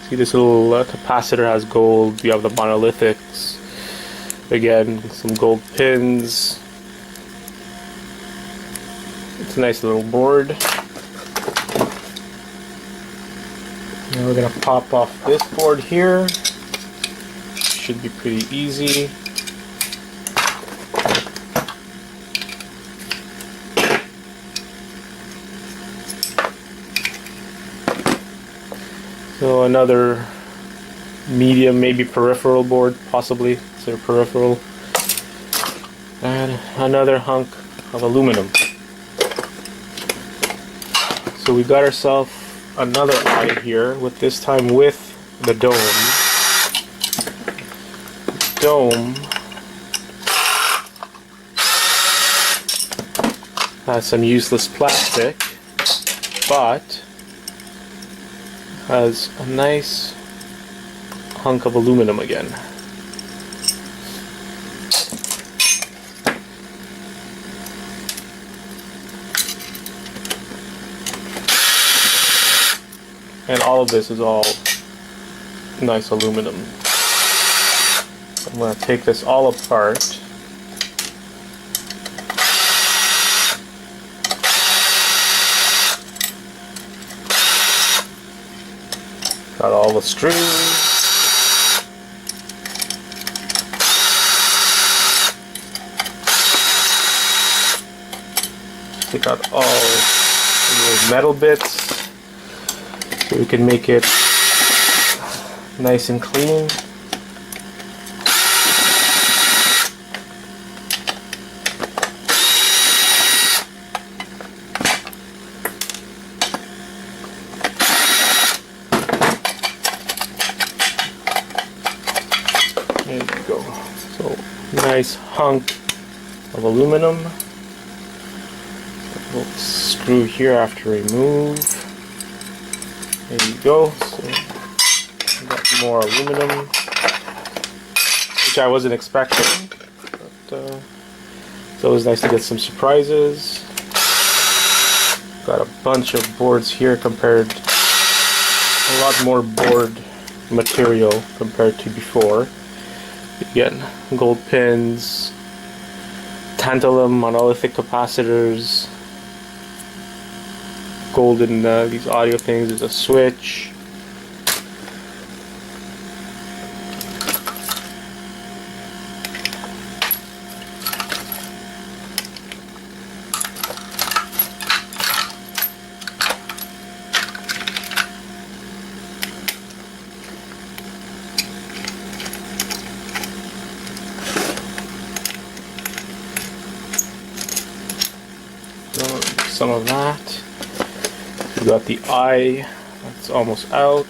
See, this little capacitor has gold. You have the monolithics. Again, some gold pins. It's a nice little board. Now we're going to pop off this board here. Should be pretty easy. So another medium, maybe peripheral board, possibly. It's a peripheral. And another hunk of aluminum. So we got ourselves another eye here, with this time with the dome. Dome has some useless plastic, but has a nice hunk of aluminum again. And all of this is all nice aluminum. I'm going to take this all apart. Got all the screws. Take out all the metal bits so we can make it nice and clean. There you go. So, nice hunk of aluminum. Little screw here after remove. There you go. So, we got more aluminum, which I wasn't expecting. But it's always nice to get some surprises. Got a bunch of boards here compared, a lot more board material compared to before. Again, gold pins, tantalum monolithic capacitors, gold in these audio things. There's a switch. Some of that. We got the eye, that's almost out.